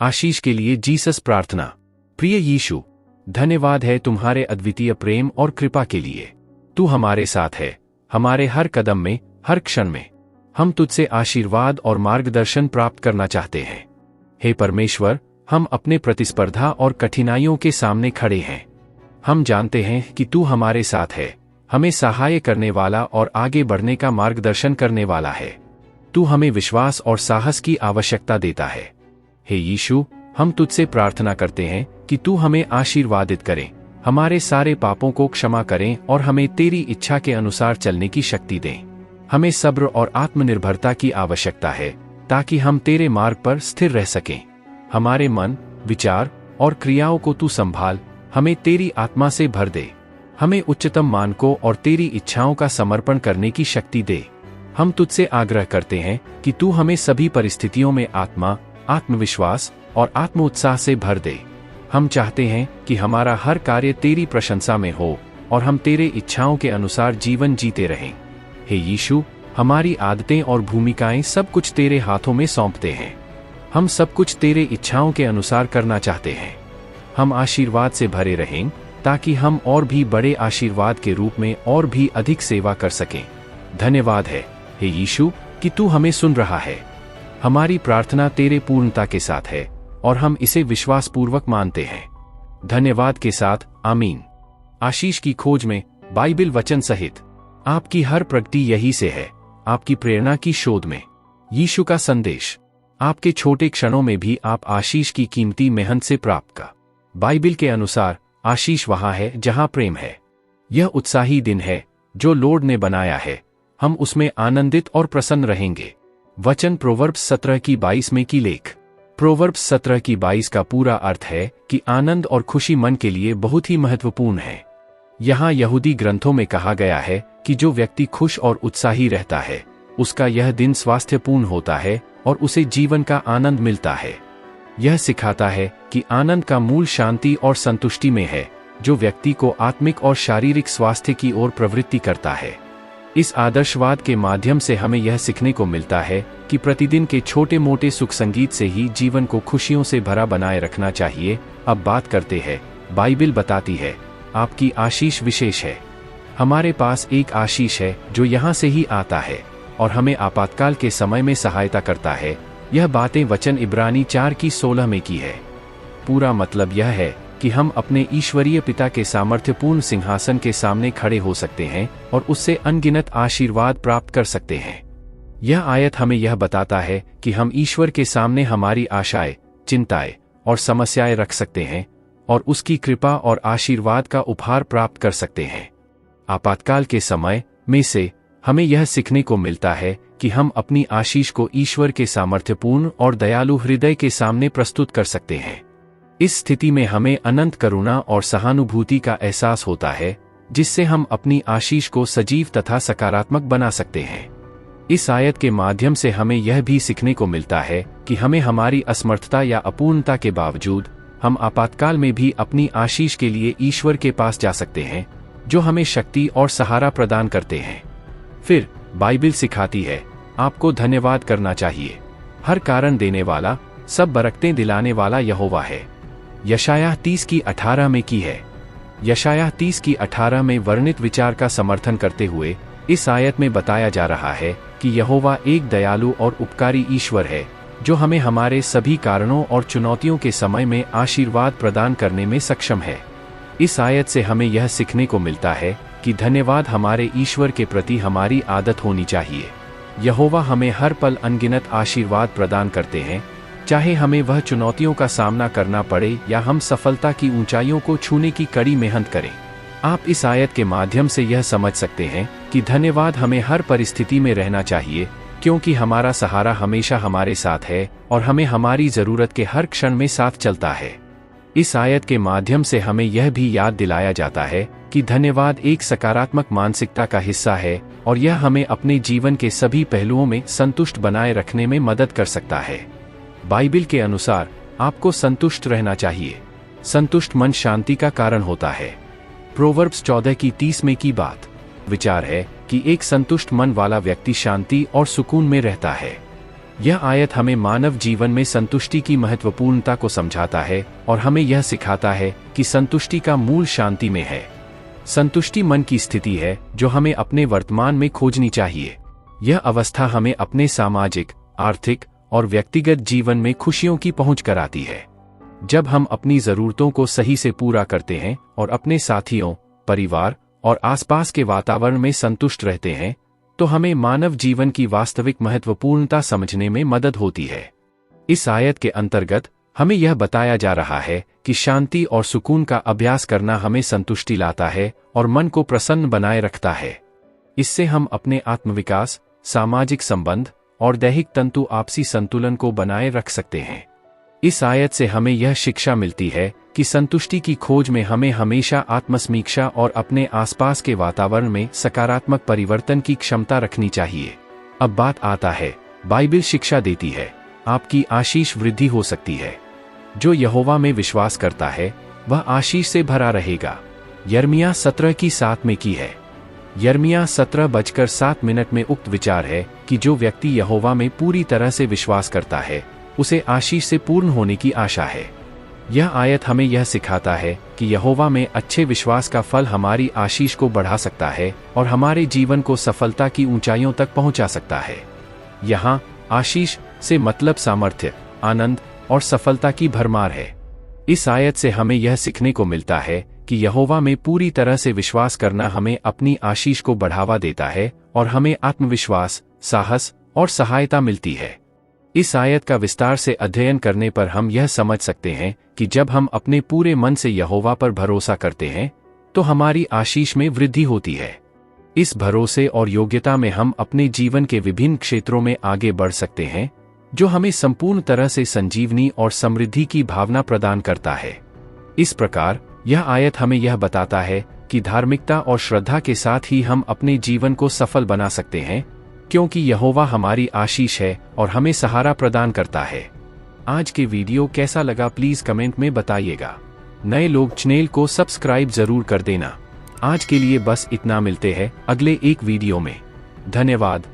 आशीष के लिए जीसस प्रार्थना। प्रिय यीशु, धन्यवाद है तुम्हारे अद्वितीय प्रेम और कृपा के लिए। तू हमारे साथ है, हमारे हर कदम में, हर क्षण में। हम तुझसे आशीर्वाद और मार्गदर्शन प्राप्त करना चाहते हैं। हे परमेश्वर, हम अपने प्रतिस्पर्धा और कठिनाइयों के सामने खड़े हैं। हम जानते हैं कि तू हमारे साथ है, हमें सहाय करने वाला और आगे बढ़ने का मार्गदर्शन करने वाला है। तू हमें विश्वास और साहस की आवश्यकता देता है। हे यीशु, हम तुझसे प्रार्थना करते हैं कि तू हमें आशीर्वादित करें, हमारे सारे पापों को क्षमा करें और हमें तेरी इच्छा के अनुसार चलने की शक्ति दें। हमें सब्र और आत्मनिर्भरता की आवश्यकता है ताकि हम तेरे मार्ग पर स्थिर रह सकें। हमारे मन, विचार और क्रियाओं को तू संभाल, हमें तेरी आत्मा से भर दे। हमें उच्चतम मानकों और तेरी इच्छाओं का समर्पण करने की शक्ति दे। हम तुझसे आग्रह करते हैं कि तू हमें सभी परिस्थितियों में आत्मविश्वास और आत्म उत्साह से भर दे। हम चाहते हैं कि हमारा हर कार्य तेरी प्रशंसा में हो और हम तेरे इच्छाओं के अनुसार जीवन जीते रहें। हे यीशु, हमारी आदतें और भूमिकाएं सब कुछ तेरे हाथों में सौंपते हैं। हम सब कुछ तेरे इच्छाओं के अनुसार करना चाहते हैं। हम आशीर्वाद से भरे रहें ताकि हम और भी बड़े आशीर्वाद के रूप में और भी अधिक सेवा कर सकें। धन्यवाद है, हे यीशु, कि तू हमें सुन रहा है। हमारी प्रार्थना तेरे पूर्णता के साथ है और हम इसे विश्वासपूर्वक मानते हैं। धन्यवाद के साथ, आमीन। आशीष की खोज में बाइबिल वचन सहित आपकी हर प्रगति यही से है, आपकी प्रेरणा की शोध में। यीशु का संदेश, आपके छोटे क्षणों में भी आप आशीष की कीमती मेहनत से प्राप्त का। बाइबिल के अनुसार आशीष वहां है जहां प्रेम है। यह उत्साही दिन है जो लॉर्ड ने बनाया है, हम उसमें आनंदित और प्रसन्न रहेंगे। वचन प्रोवर्ब्स 17:22 में की लेख। प्रोवर्ब्स 17:22 का पूरा अर्थ है कि आनंद और खुशी मन के लिए बहुत ही महत्वपूर्ण है। यहाँ यहूदी ग्रंथों में कहा गया है कि जो व्यक्ति खुश और उत्साही रहता है, उसका यह दिन स्वास्थ्यपूर्ण होता है और उसे जीवन का आनंद मिलता है। यह सिखाता है कि आनंद का मूल शांति और संतुष्टि में है, जो व्यक्ति को आत्मिक और शारीरिक स्वास्थ्य की ओर प्रवृत्ति करता है। इस आदर्शवाद के माध्यम से हमें यह सीखने को मिलता है कि प्रतिदिन के छोटे मोटे सुख संगीत से ही जीवन को खुशियों से भरा बनाए रखना चाहिए। अब बात करते हैं, बाइबिल बताती है, आपकी आशीष विशेष है। हमारे पास एक आशीष है जो यहाँ से ही आता है और हमें आपातकाल के समय में सहायता करता है। यह बातें वचन इब्रानी 4:16 में की है। पूरा मतलब यह है कि हम अपने ईश्वरीय पिता के सामर्थ्यपूर्ण सिंहासन के सामने खड़े हो सकते हैं और उससे अनगिनत आशीर्वाद प्राप्त कर सकते हैं। यह आयत हमें यह बताता है कि हम ईश्वर के सामने हमारी आशाएं, चिंताएं और समस्याएं रख सकते हैं और उसकी कृपा और आशीर्वाद का उपहार प्राप्त कर सकते हैं। आपातकाल के समय में से हमें यह सीखने को मिलता है कि हम अपनी आशीष को ईश्वर के सामर्थ्यपूर्ण और दयालु हृदय के सामने प्रस्तुत कर सकते हैं। इस स्थिति में हमें अनंत करुणा और सहानुभूति का एहसास होता है, जिससे हम अपनी आशीष को सजीव तथा सकारात्मक बना सकते हैं। इस आयत के माध्यम से हमें यह भी सीखने को मिलता है कि हमें हमारी असमर्थता या अपूर्णता के बावजूद हम आपातकाल में भी अपनी आशीष के लिए ईश्वर के पास जा सकते हैं, जो हमें शक्ति और सहारा प्रदान करते हैं। फिर बाइबिल सिखाती है, आपको धन्यवाद करना चाहिए। हर कारण देने वाला, सब बरकतें दिलाने वाला यहोवा है। यशायाह 30:18 में की है। यशायाह 30:18 में वर्णित विचार का समर्थन करते हुए इस आयत में बताया जा रहा है कि यहोवा एक दयालु और उपकारी ईश्वर है, जो हमें हमारे सभी कारणों और चुनौतियों के समय में आशीर्वाद प्रदान करने में सक्षम है। इस आयत से हमें यह सीखने को मिलता है कि धन्यवाद हमारे ईश्वर के प्रति हमारी आदत होनी चाहिए। यहोवा हमें हर पल अनगिनत आशीर्वाद प्रदान करते हैं, चाहे हमें वह चुनौतियों का सामना करना पड़े या हम सफलता की ऊंचाइयों को छूने की कड़ी मेहनत करें। आप इस आयत के माध्यम से यह समझ सकते हैं कि धन्यवाद हमें हर परिस्थिति में रहना चाहिए, क्योंकि हमारा सहारा हमेशा हमारे साथ है और हमें हमारी जरूरत के हर क्षण में साथ चलता है। इस आयत के माध्यम से हमें यह भी याद दिलाया जाता है कि धन्यवाद एक सकारात्मक मानसिकता का हिस्सा है और यह हमें अपने जीवन के सभी पहलुओं में संतुष्ट बनाए रखने में मदद कर सकता है। बाइबिल के अनुसार आपको संतुष्ट रहना चाहिए। संतुष्ट मन शांति का कारण होता है। प्रोवर्ब्स 14:30 में की बात विचार है कि एक संतुष्ट मन वाला व्यक्ति शांति और सुकून में रहता है। यह आयत हमें मानव जीवन में संतुष्टि की महत्वपूर्णता को समझाता है और हमें यह सिखाता है कि संतुष्टि का मूल शांति में है। संतुष्टि मन की स्थिति है जो हमें अपने वर्तमान में खोजनी चाहिए। यह अवस्था हमें अपने सामाजिक, आर्थिक और व्यक्तिगत जीवन में खुशियों की पहुंच कराती है। जब हम अपनी जरूरतों को सही से पूरा करते हैं और अपने साथियों, परिवार और आसपास के वातावरण में संतुष्ट रहते हैं, तो हमें मानव जीवन की वास्तविक महत्वपूर्णता समझने में मदद होती है। इस आयत के अंतर्गत हमें यह बताया जा रहा है कि शांति और सुकून का अभ्यास करना हमें संतुष्टि लाता है और मन को प्रसन्न बनाए रखता है। इससे हम अपने आत्मविकास, सामाजिक संबंध और दैहिक तंतु आपसी संतुलन को बनाए रख सकते हैं। इस आयत से हमें यह शिक्षा मिलती है कि संतुष्टि की खोज में हमें हमेशा आत्मसमीक्षा और अपने आसपास के वातावरण में सकारात्मक परिवर्तन की क्षमता रखनी चाहिए। अब बात आता है, बाइबिल शिक्षा देती है, आपकी आशीष वृद्धि हो सकती है। जो यहोवा में विश्वास करता है वह आशीष से भरा रहेगा। यिर्मयाह 17:7 में की है। यिर्मयाह 17:07 में उक्त विचार है कि जो व्यक्ति यहोवा में पूरी तरह से विश्वास करता है उसे आशीष से पूर्ण होने की आशा है। यह आयत हमें यह सिखाता है कि यहोवा में अच्छे विश्वास का फल हमारी आशीष को बढ़ा सकता है और हमारे जीवन को सफलता की ऊंचाइयों तक पहुंचा सकता है। यहाँ आशीष से मतलब सामर्थ्य, आनंद और सफलता की भरमार है। इस आयत से हमें यह सीखने को मिलता है कि यहोवा में पूरी तरह से विश्वास करना हमें अपनी आशीष को बढ़ावा देता है और हमें आत्मविश्वास, साहस और सहायता मिलती है। इस आयत का विस्तार से अध्ययन करने पर हम यह समझ सकते हैं कि जब हम अपने पूरे मन से यहोवा पर भरोसा करते हैं तो हमारी आशीष में वृद्धि होती है। इस भरोसे और योग्यता में हम अपने जीवन के विभिन्न क्षेत्रों में आगे बढ़ सकते हैं, जो हमें संपूर्ण तरह से संजीवनी और समृद्धि की भावना प्रदान करता है। इस प्रकार यह आयत हमें यह बताता है कि धार्मिकता और श्रद्धा के साथ ही हम अपने जीवन को सफल बना सकते हैं, क्योंकि यहोवा हमारी आशीष है और हमें सहारा प्रदान करता है। आज के वीडियो कैसा लगा प्लीज कमेंट में बताइएगा। नए लोग चैनल को सब्सक्राइब जरूर कर देना। आज के लिए बस इतना, मिलते हैं अगले एक वीडियो में। धन्यवाद।